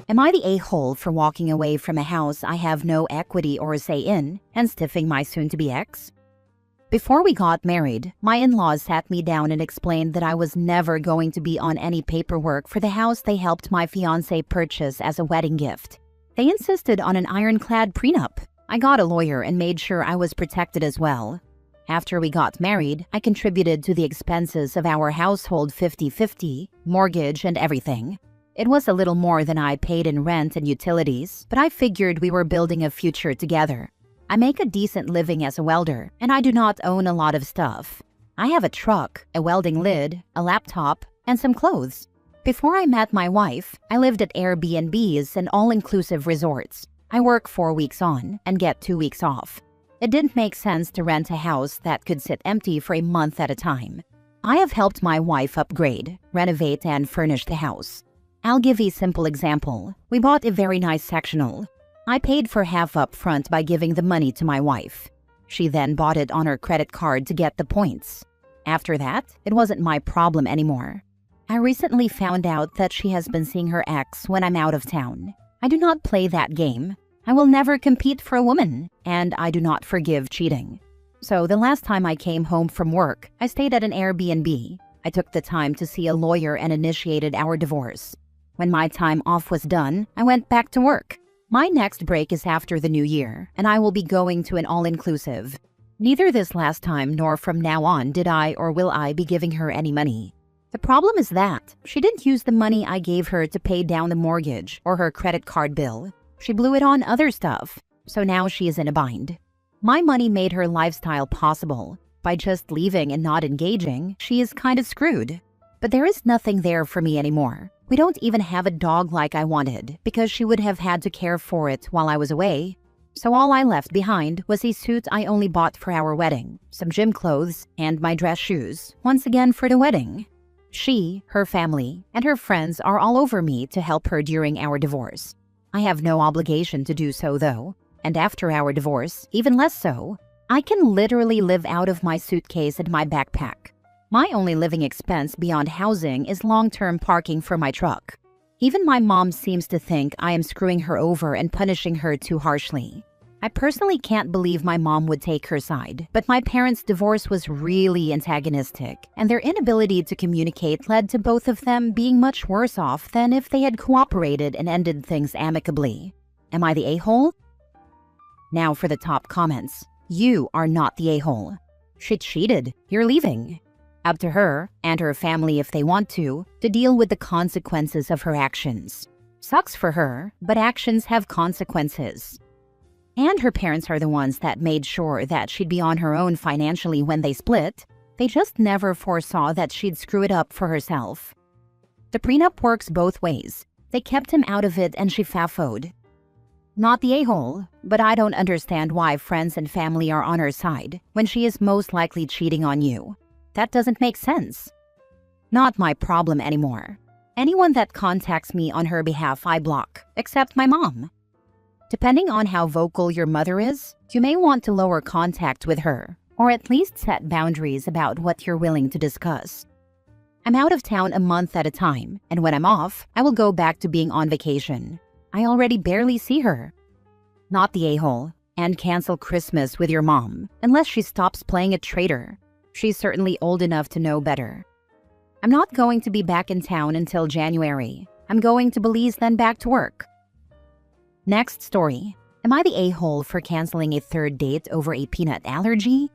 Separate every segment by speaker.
Speaker 1: Am I the a-hole for walking away from a house I have no equity or say in and stiffing my soon-to-be ex? Before we got married, my in-laws sat me down and explained that I was never going to be on any paperwork for the house they helped my fiancé purchase as a wedding gift. They insisted on an ironclad prenup. I got a lawyer and made sure I was protected as well. After we got married, I contributed to the expenses of our household 50-50, mortgage and everything. It was a little more than I paid in rent and utilities, but I figured we were building a future together. I make a decent living as a welder, and I do not own a lot of stuff. I have a truck, a welding lid, a laptop, and some clothes. Before I met my wife, I lived at Airbnbs and all-inclusive resorts. I work 4 weeks on and get 2 weeks off. It didn't make sense to rent a house that could sit empty for a month at a time. I have helped my wife upgrade, renovate, and furnish the house. I'll give a simple example. We bought a very nice sectional. I paid for half up front by giving the money to my wife. She then bought it on her credit card to get the points. After that, it wasn't my problem anymore. I recently found out that she has been seeing her ex when I'm out of town. I do not play that game. I will never compete for a woman, and I do not forgive cheating. So the last time I came home from work, I stayed at an Airbnb. I took the time to see a lawyer and initiated our divorce. When my time off was done, I went back to work. My next break is after the new year, and I will be going to an all-inclusive. Neither this last time nor from now on did I or will I be giving her any money. The problem is that she didn't use the money I gave her to pay down the mortgage or her credit card bill. She blew it on other stuff, so now she is in a bind. My money made her lifestyle possible. By just leaving and not engaging, she is kind of screwed. But there is nothing there for me anymore. We don't even have a dog like I wanted because she would have had to care for it while I was away. So all I left behind was a suit I only bought for our wedding, some gym clothes, and my dress shoes, once again for the wedding. She, her family, and her friends are all over me to help her during our divorce. I have no obligation to do so though, and after our divorce, even less so. I can literally live out of my suitcase and my backpack. My only living expense beyond housing is long-term parking for my truck. Even my mom seems to think I am screwing her over and punishing her too harshly. I personally can't believe my mom would take her side, but my parents' divorce was really antagonistic, and their inability to communicate led to both of them being much worse off than if they had cooperated and ended things amicably. Am I the a-hole? Now for the top comments. You are not the a-hole. She cheated. You're leaving. Up to her, and her family if they want to deal with the consequences of her actions. Sucks for her, but actions have consequences. And her parents are the ones that made sure that she'd be on her own financially when they split. They just never foresaw that she'd screw it up for herself. The prenup works both ways. They kept him out of it and she fafoed. Not the a-hole, but I don't understand why friends and family are on her side when she is most likely cheating on you. That doesn't make sense. Not my problem anymore. Anyone that contacts me on her behalf I block, except my mom. Depending on how vocal your mother is, you may want to lower contact with her, or at least set boundaries about what you're willing to discuss. I'm out of town a month at a time, and when I'm off, I will go back to being on vacation. I already barely see her. Not the a-hole, and cancel Christmas with your mom, unless she stops playing a traitor. She's certainly old enough to know better. I'm not going to be back in town until January. I'm going to Belize, then back to work. Next story. Am I the a-hole for canceling a third date over a peanut allergy?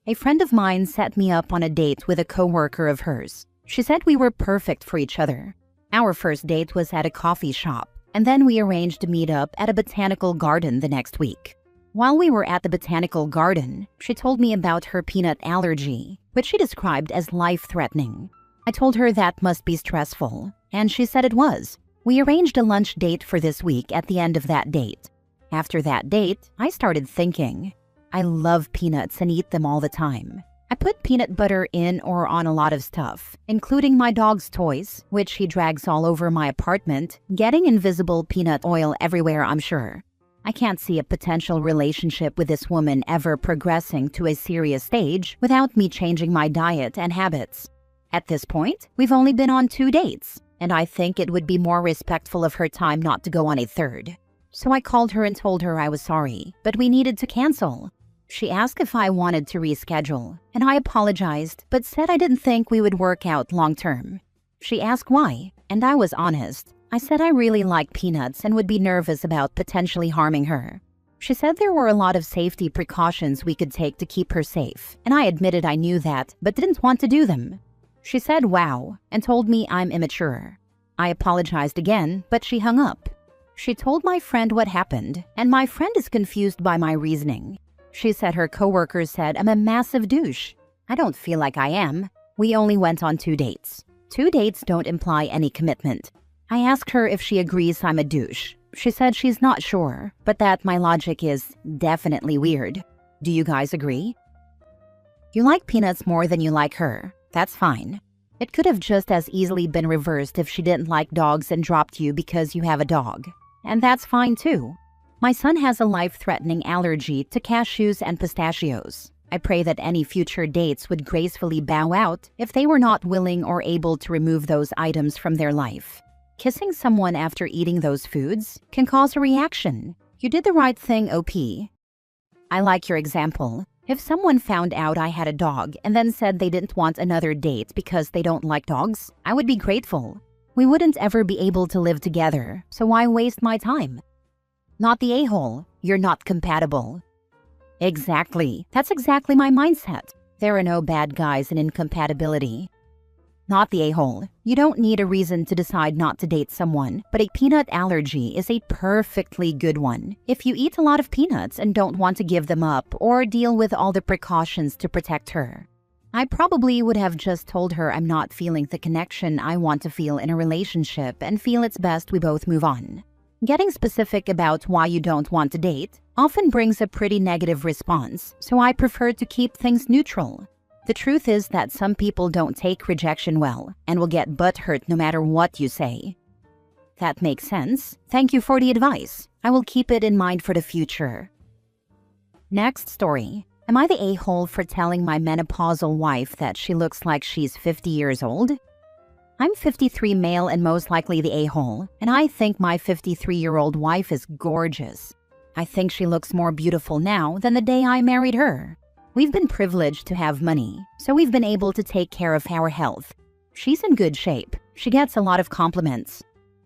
Speaker 1: A friend of mine set me up on a date with a coworker of hers. She said we were perfect for each other. Our first date was at a coffee shop, and then we arranged to meet up at a botanical garden the next week. While we were at the botanical garden, she told me about her peanut allergy, which she described as life-threatening. I told her that must be stressful, and she said it was. We arranged a lunch date for this week at the end of that date. After that date, I started thinking. I love peanuts and eat them all the time. I put peanut butter in or on a lot of stuff, including my dog's toys, which he drags all over my apartment, getting invisible peanut oil everywhere, I'm sure. I can't see a potential relationship with this woman ever progressing to a serious stage without me changing my diet and habits. At this point, we've only been on 2 dates, and I think it would be more respectful of her time not to go on a third. So I called her and told her I was sorry, but we needed to cancel. She asked if I wanted to reschedule, and I apologized, but said I didn't think we would work out long term. She asked why, and I was honest. I said I really like peanuts and would be nervous about potentially harming her. She said there were a lot of safety precautions we could take to keep her safe, and I admitted I knew that, but didn't want to do them. She said wow, and told me I'm immature. I apologized again, but she hung up. She told my friend what happened, and my friend is confused by my reasoning. She said her coworkers said I'm a massive douche. I don't feel like I am. We only went on 2 dates. 2 dates don't imply any commitment. I asked her if she agrees I'm a douche. She said she's not sure, but that my logic is definitely weird. Do you guys agree? You like peanuts more than you like her. That's fine. It could have just as easily been reversed if she didn't like dogs and dropped you because you have a dog. And that's fine too. My son has a life-threatening allergy to cashews and pistachios. I pray that any future dates would gracefully bow out if they were not willing or able to remove those items from their life. Kissing someone after eating those foods can cause a reaction. You did the right thing, OP. I like your example. If someone found out I had a dog and then said they didn't want another date because they don't like dogs, I would be grateful. We wouldn't ever be able to live together, so why waste my time? Not the a-hole. You're not compatible. Exactly. That's exactly my mindset. There are no bad guys in incompatibility. Not the a-hole. You don't need a reason to decide not to date someone, but a peanut allergy is a perfectly good one. If you eat a lot of peanuts and don't want to give them up or deal with all the precautions to protect her. I probably would have just told her I'm not feeling the connection I want to feel in a relationship and feel it's best we both move on. Getting specific about why you don't want to date often brings a pretty negative response, so I prefer to keep things neutral. The truth is that some people don't take rejection well and will get butthurt no matter what you say. That makes sense. Thank you for the advice. I will keep it in mind for the future. Next story. Am I the a-hole for telling my menopausal wife that she looks like she's 50 years old? I'm 53 male and most likely the a-hole, and I think my 53-year-old wife is gorgeous. I think she looks more beautiful now than the day I married her. We've been privileged to have money, so we've been able to take care of our health. She's in good shape. She gets a lot of compliments.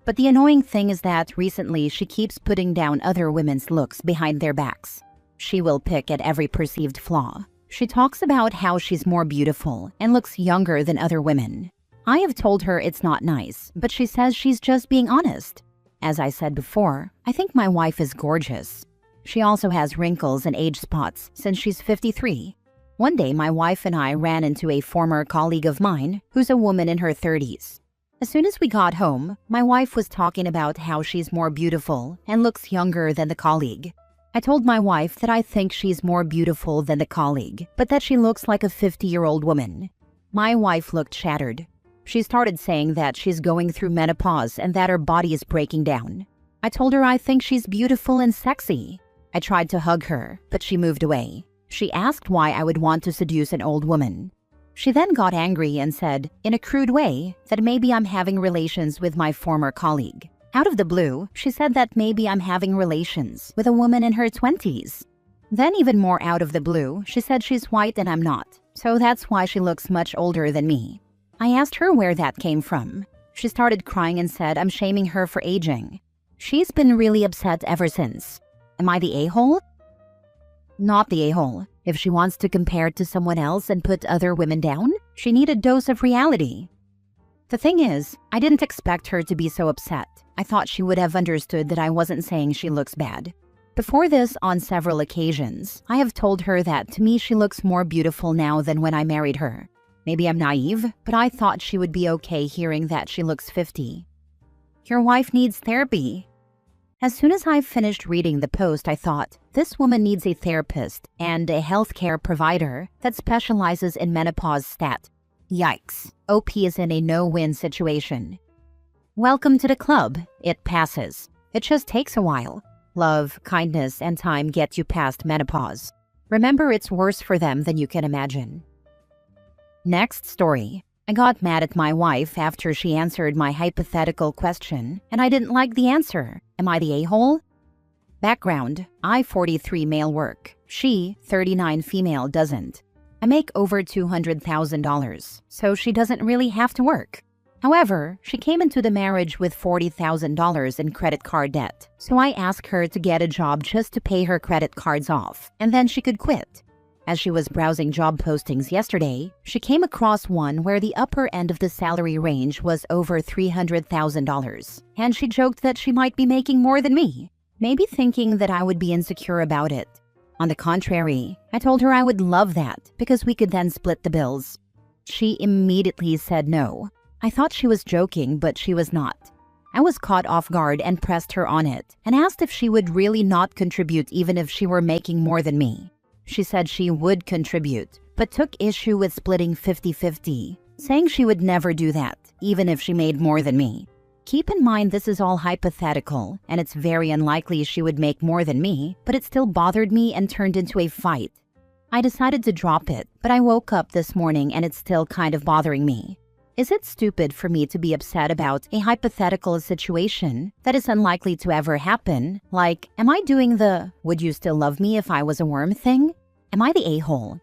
Speaker 1: But the annoying thing is that recently she keeps putting down other women's looks behind their backs. She will pick at every perceived flaw. She talks about how she's more beautiful and looks younger than other women. I have told her it's not nice, but she says she's just being honest. As I said before, I think my wife is gorgeous. She also has wrinkles and age spots since she's 53. One day, my wife and I ran into a former colleague of mine who's a woman in her 30s. As soon as we got home, my wife was talking about how she's more beautiful and looks younger than the colleague. I told my wife that I think she's more beautiful than the colleague, but that she looks like a 50-year-old woman. My wife looked shattered. She started saying that she's going through menopause and that her body is breaking down. I told her I think she's beautiful and sexy. I tried to hug her, but she moved away. She asked why I would want to seduce an old woman. She then got angry and said, in a crude way, that maybe I'm having relations with my former colleague. Out of the blue, she said that maybe I'm having relations with a woman in her 20s. Then even more out of the blue, she said she's white and I'm not, so that's why she looks much older than me. I asked her where that came from. She started crying and said I'm shaming her for aging. She's been really upset ever since. Am I the a-hole? Not the a-hole. If she wants to compare to someone else and put other women down, she needs a dose of reality. The thing is, I didn't expect her to be so upset. I thought she would have understood that I wasn't saying she looks bad. Before this, on several occasions, I have told her that to me she looks more beautiful now than when I married her. Maybe I'm naive, but I thought she would be okay hearing that she looks 50. Your wife needs therapy. As soon as I finished reading the post, I thought, this woman needs a therapist and a healthcare provider that specializes in menopause stat. Yikes. OP is in a no-win situation. Welcome to the club. It passes. It just takes a while. Love, kindness, and time get you past menopause. Remember, it's worse for them than you can imagine. Next story. I got mad at my wife after she answered my hypothetical question, and I didn't like the answer. Am I the a-hole? Background: I 43 male work. She 39 female doesn't. I make over $200,000, so she doesn't really have to work. However, she came into the marriage with $40,000 in credit card debt, so I asked her to get a job just to pay her credit cards off, and then she could quit. As she was browsing job postings yesterday, she came across one where the upper end of the salary range was over $300,000, and she joked that she might be making more than me, maybe thinking that I would be insecure about it. On the contrary, I told her I would love that because we could then split the bills. She immediately said no. I thought she was joking, but she was not. I was caught off guard and pressed her on it and asked if she would really not contribute even if she were making more than me. She said she would contribute, but took issue with splitting 50-50, saying she would never do that, even if she made more than me. Keep in mind this is all hypothetical, and it's very unlikely she would make more than me, but it still bothered me and turned into a fight. I decided to drop it, but I woke up this morning and it's still kind of bothering me. Is it stupid for me to be upset about a hypothetical situation that is unlikely to ever happen? Like, am I doing the "would you still love me if I was a worm" thing? Am I the a-hole?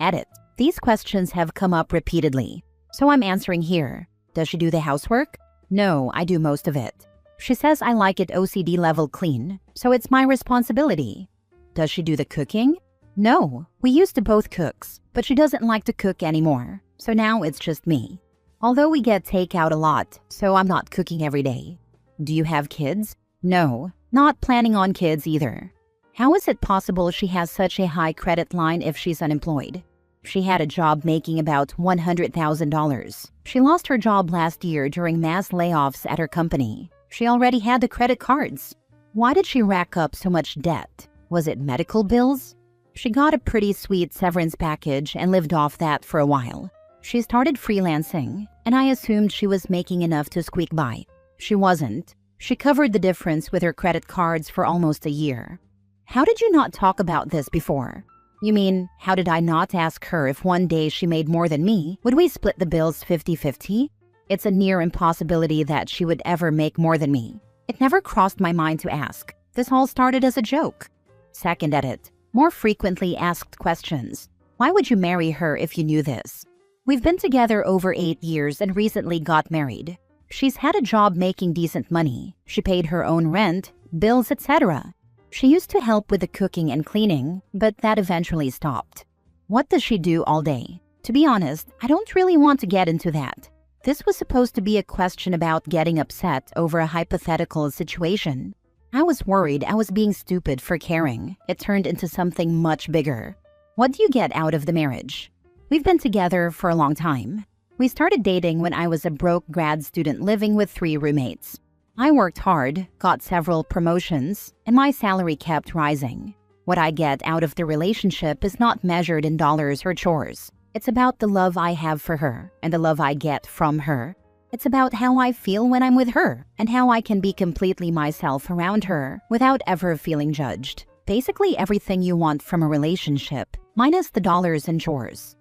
Speaker 1: Edit. These questions have come up repeatedly, so I'm answering here. Does she do the housework? No, I do most of it. She says I like it OCD level clean, so it's my responsibility. Does she do the cooking? No, we used to both cooks, but she doesn't like to cook anymore, so now it's just me. Although we get takeout a lot, so I'm not cooking every day. Do you have kids? No, not planning on kids either. How is it possible she has such a high credit line if she's unemployed? She had a job making about $100,000. She lost her job last year during mass layoffs at her company. She already had the credit cards. Why did she rack up so much debt? Was it medical bills? She got a pretty sweet severance package and lived off that for a while. She started freelancing, and I assumed she was making enough to squeak by. She wasn't. She covered the difference with her credit cards for almost a year. How did you not talk about this before? You mean, how did I not ask her if one day she made more than me, would we split the bills 50-50? It's a near impossibility that she would ever make more than me. It never crossed my mind to ask. This all started as a joke. Second edit. More frequently asked questions. Why would you marry her if you knew this? We've been together over 8 years and recently got married. She's had a job making decent money. She paid her own rent, bills, etc. She used to help with the cooking and cleaning, but that eventually stopped. What does she do all day? To be honest, I don't really want to get into that. This was supposed to be a question about getting upset over a hypothetical situation. I was worried I was being stupid for caring. It turned into something much bigger. What do you get out of the marriage? We've been together for a long time. We started dating when I was a broke grad student living with 3 roommates. I worked hard, got several promotions, and my salary kept rising. What I get out of the relationship is not measured in dollars or chores. It's about the love I have for her and the love I get from her. It's about how I feel when I'm with her and how I can be completely myself around her without ever feeling judged. Basically everything you want from a relationship, minus the dollars and chores.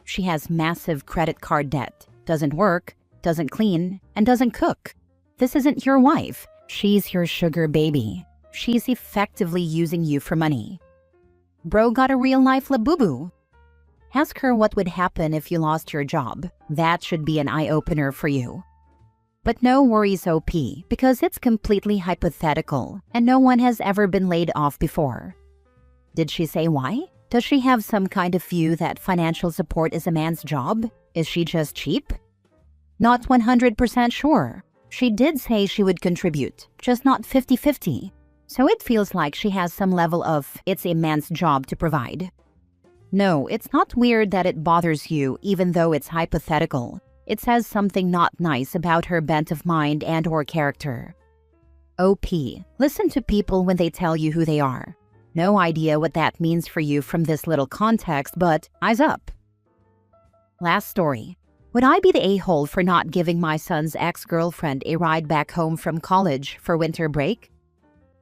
Speaker 1: She has massive credit card debt, doesn't work, doesn't clean, and doesn't cook. This isn't your wife. She's your sugar baby. She's effectively using you for money. Bro got a real-life labubu. Ask her what would happen if you lost your job. That should be an eye-opener for you. But no worries, OP, because it's completely hypothetical, and no one has ever been laid off before. Did she say why? Does she have some kind of view that financial support is a man's job? Is she just cheap? Not 100% sure. She did say she would contribute, just not 50-50. So it feels like she has some level of "it's a man's job to provide." No, it's not weird that it bothers you even though it's hypothetical. It says something not nice about her bent of mind and/or character. OP, listen to people when they tell you who they are. No idea what that means for you from this little context, but eyes up. Last story. Would I be the a-hole for not giving my son's ex-girlfriend a ride back home from college for winter break?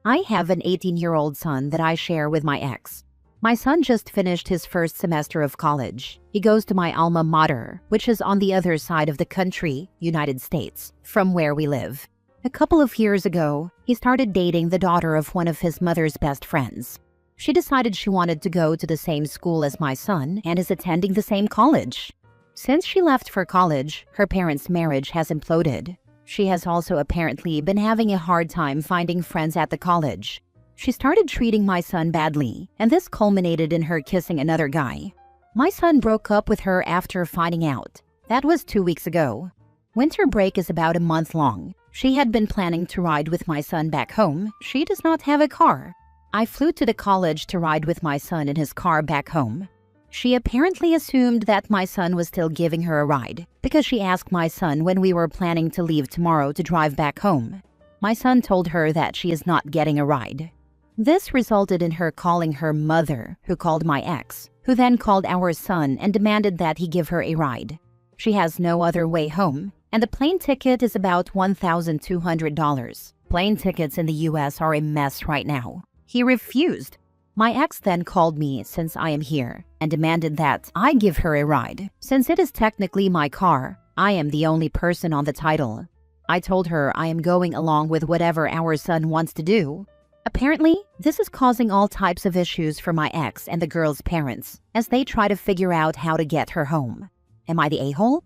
Speaker 1: I have an 18-year-old son that I share with my ex. My son just finished his first semester of college. He goes to my alma mater, which is on the other side of the country, United States, from where we live. A couple of years ago, he started dating the daughter of one of his mother's best friends. She decided she wanted to go to the same school as my son and is attending the same college. Since she left for college, her parents' marriage has imploded. She has also apparently been having a hard time finding friends at the college. She started treating my son badly, and this culminated in her kissing another guy. My son broke up with her after finding out. That was 2 weeks ago. Winter break is about a month long. She had been planning to ride with my son back home. She does not have a car. I flew to the college to ride with my son in his car back home. She apparently assumed that my son was still giving her a ride because she asked my son when we were planning to leave tomorrow to drive back home. My son told her that she is not getting a ride. This resulted in her calling her mother, who called my ex, who then called our son and demanded that he give her a ride. She has no other way home, and the plane ticket is about $1,200. Plane tickets in the US are a mess right now. He refused. My ex then called me since I am here and demanded that I give her a ride. Since it is technically my car, I am the only person on the title. I told her I am going along with whatever our son wants to do. Apparently, this is causing all types of issues for my ex and the girl's parents as they try to figure out how to get her home. Am I the a-hole?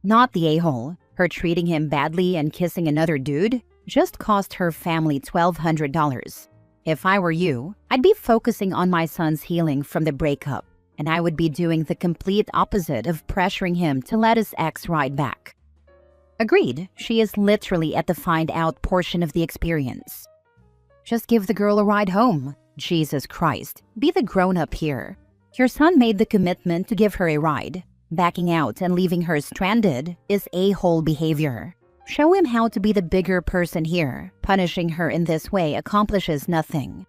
Speaker 1: Not the a-hole. Her treating him badly and kissing another dude just cost her family $1,200. If I were you, I'd be focusing on my son's healing from the breakup, and I would be doing the complete opposite of pressuring him to let his ex ride back. Agreed, she is literally at the find out portion of the experience. Just give the girl a ride home. Jesus Christ, be the grown-up here. Your son made the commitment to give her a ride. Backing out and leaving her stranded is a-hole behavior. Show him how to be the bigger person here. Punishing her in this way accomplishes nothing.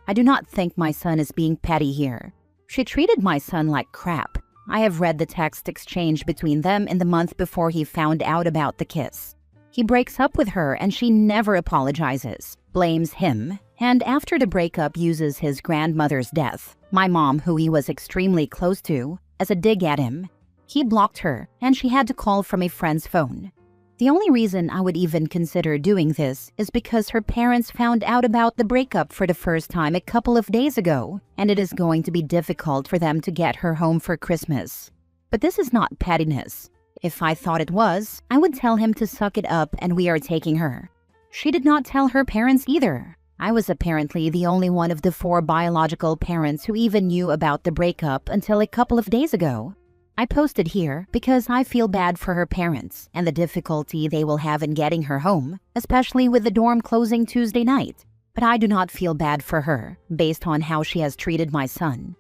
Speaker 1: I do not think my son is being petty here. She treated my son like crap. I have read the text exchange between them in the month before he found out about the kiss. He breaks up with her and she never apologizes, blames him, and after the breakup uses his grandmother's death, my mom, who he was extremely close to, as a dig at him. He blocked her and she had to call from a friend's phone. The only reason I would even consider doing this is because her parents found out about the breakup for the first time a couple of days ago, and it is going to be difficult for them to get her home for Christmas. But this is not pettiness. If I thought it was, I would tell him to suck it up and we are taking her. She did not tell her parents either. I was apparently the only one of the 4 biological parents who even knew about the breakup until a couple of days ago. I posted here because I feel bad for her parents and the difficulty they will have in getting her home, especially with the dorm closing Tuesday night. But I do not feel bad for her, based on how she has treated my son.